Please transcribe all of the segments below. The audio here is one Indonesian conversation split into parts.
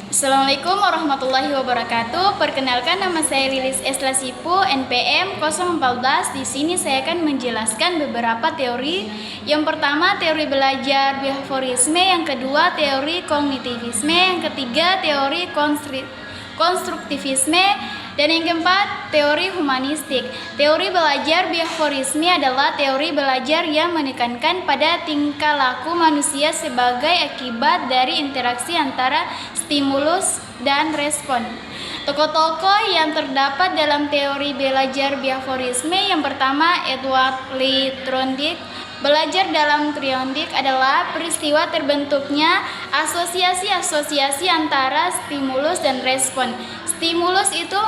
Assalamualaikum warahmatullahi wabarakatuh. Perkenalkan, nama saya Lilis Eslasipu, NPM 014. Di sini saya akan menjelaskan beberapa teori. Yang pertama, teori belajar behaviorisme. Yang kedua, teori kognitivisme. Yang ketiga, teori konstruktivisme. Dan yang keempat, teori humanistik. Teori belajar behaviorisme adalah teori belajar yang menekankan pada tingkah laku manusia sebagai akibat dari interaksi antara stimulus dan respon. Tokoh-tokoh yang terdapat dalam teori belajar behaviorisme, yang pertama Edward Lee Trondijk. Belajar dalam Trondijk adalah peristiwa terbentuknya asosiasi-asosiasi antara stimulus dan respon. Stimulus itu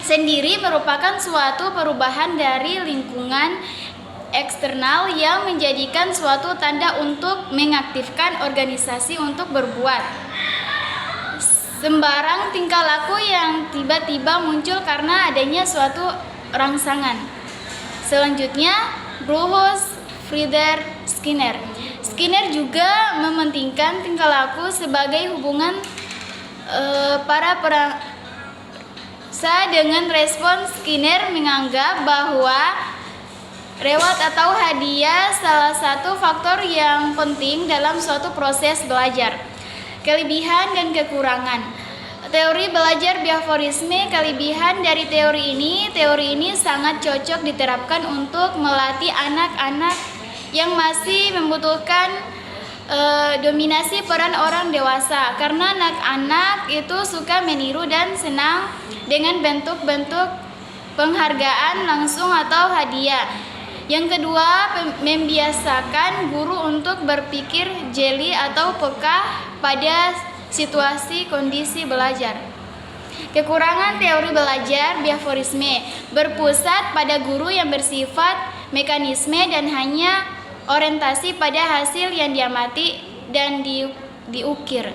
sendiri merupakan suatu perubahan dari lingkungan eksternal yang menjadikan suatu tanda untuk mengaktifkan organisasi untuk berbuat. Sembarang tingkah laku yang tiba-tiba muncul karena adanya suatu rangsangan. Selanjutnya, Bruce Friedrich Skinner. Skinner juga mementingkan tingkah laku sebagai hubungan para dengan respon. Skinner menganggap bahwa reward atau hadiah salah satu faktor yang penting dalam suatu proses belajar. Kelebihan dan kekurangan teori belajar behaviorisme. Kelebihan dari teori ini sangat cocok diterapkan untuk melatih anak-anak yang masih membutuhkan dominasi peran orang dewasa, karena anak-anak itu suka meniru dan senang dengan bentuk-bentuk penghargaan langsung atau hadiah. Yang kedua, membiasakan guru untuk berpikir jeli atau peka pada situasi kondisi belajar. Kekurangan teori belajar behaviorisme berpusat pada guru yang bersifat mekanisme dan hanya orientasi pada hasil yang diamati dan diukir.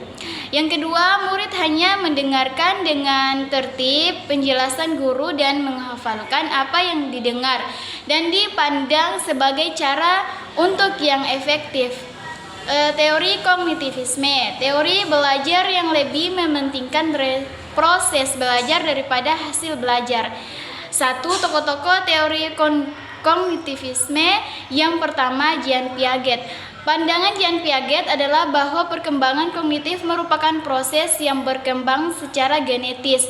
Yang kedua, murid hanya mendengarkan dengan tertib penjelasan guru dan menghafalkan apa yang didengar dan dipandang sebagai cara untuk yang efektif. Teori kognitivisme, teori belajar yang lebih mementingkan proses belajar daripada hasil belajar. Satu, tokoh-tokoh teori kognitivisme. Yang pertama, Jean Piaget. Pandangan Jean Piaget adalah bahwa perkembangan kognitif merupakan proses yang berkembang secara genetis.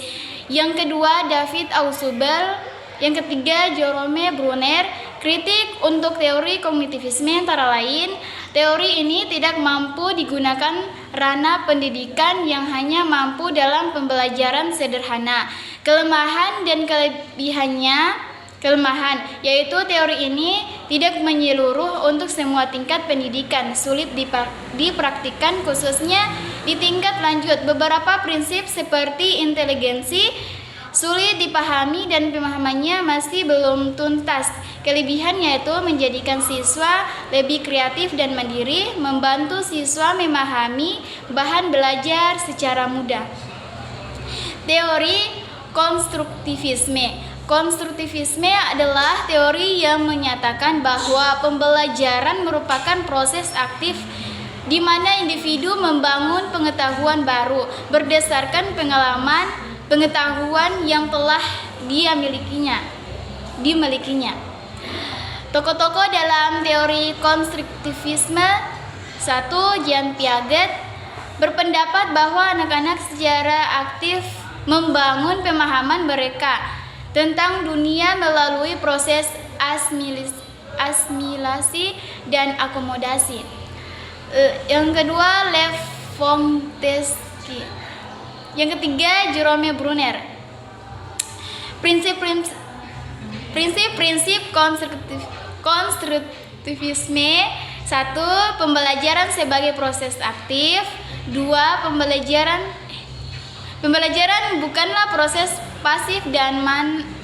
Yang kedua, David Ausubel. Yang ketiga, Jerome Bruner. Kritik untuk teori kognitivisme antara lain, teori ini tidak mampu digunakan ranah pendidikan yang hanya mampu dalam pembelajaran sederhana. Kelemahan dan kelebihannya. Kelemahan, yaitu teori ini tidak menyeluruh untuk semua tingkat pendidikan, sulit dipraktikkan khususnya di tingkat lanjut. Beberapa prinsip seperti inteligensi sulit dipahami dan pemahamannya masih belum tuntas. Kelebihan yaitu menjadikan siswa lebih kreatif dan mandiri, membantu siswa memahami bahan belajar secara mudah. Teori konstruktivisme. Konstruktivisme adalah teori yang menyatakan bahwa pembelajaran merupakan proses aktif di mana individu membangun pengetahuan baru berdasarkan pengetahuan yang telah dimilikinya. Tokoh-tokoh dalam teori konstruktivisme. 1. Jean Piaget berpendapat bahwa anak-anak secara aktif membangun pemahaman mereka tentang dunia melalui proses asimilasi dan akomodasi. Yang kedua, Lev Vygotsky. Yang ketiga, Jerome Bruner. Prinsip-prinsip konstruktivisme. 1. Pembelajaran sebagai proses aktif. 2. Pembelajaran bukanlah proses pasif dan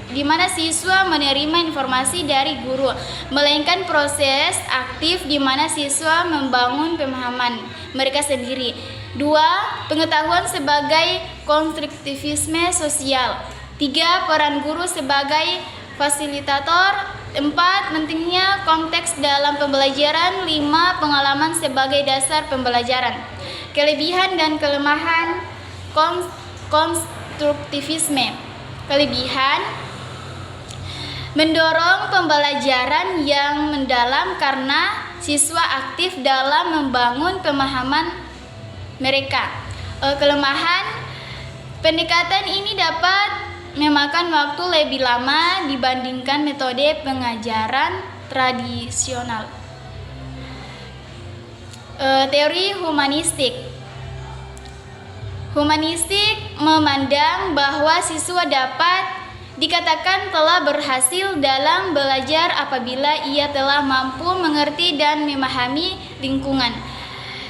di mana siswa menerima informasi dari guru, melainkan proses aktif di mana siswa membangun pemahaman mereka sendiri. 2. Pengetahuan sebagai konstruktivisme sosial. 3. Peran guru sebagai fasilitator. 4. Pentingnya konteks dalam pembelajaran. 5. Pengalaman sebagai dasar pembelajaran. Kelebihan dan kelemahan konstruktivisme. Kelebihan: mendorong pembelajaran yang mendalam karena siswa aktif dalam membangun pemahaman mereka. Kelemahan: pendekatan ini dapat memakan waktu lebih lama dibandingkan metode pengajaran tradisional. Teori humanistik. Humanistik memandang bahwa siswa dapat dikatakan telah berhasil dalam belajar apabila ia telah mampu mengerti dan memahami lingkungan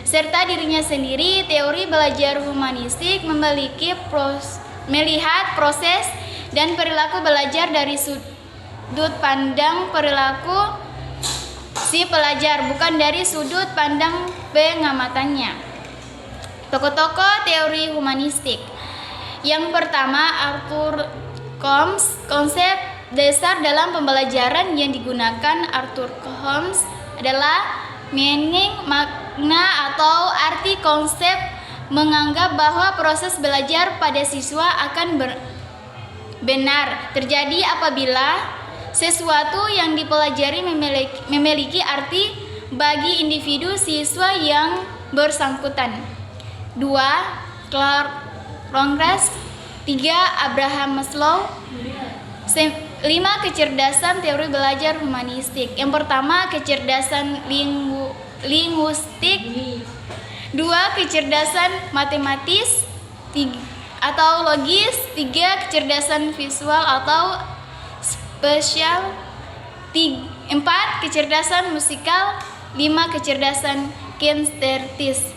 serta dirinya sendiri. Teori belajar humanistik melihat proses dan perilaku belajar dari sudut pandang perilaku si pelajar, bukan dari sudut pandang pengamatannya. Tokoh-tokoh teori humanistik. Yang pertama, Arthur Holmes. Konsep dasar dalam pembelajaran yang digunakan Arthur Holmes adalah meaning, makna atau arti konsep, menganggap bahwa proses belajar pada siswa akan benar terjadi apabila sesuatu yang dipelajari memiliki arti bagi individu siswa yang bersangkutan. 2. Clark Rogers. 3. Abraham Maslow. 5. Kecerdasan teori belajar humanistik. Yang pertama, kecerdasan linguistik. 2. Kecerdasan matematis atau logis. 3. Kecerdasan visual atau spesial. 4. Kecerdasan musikal. 5. Kecerdasan kinestetis.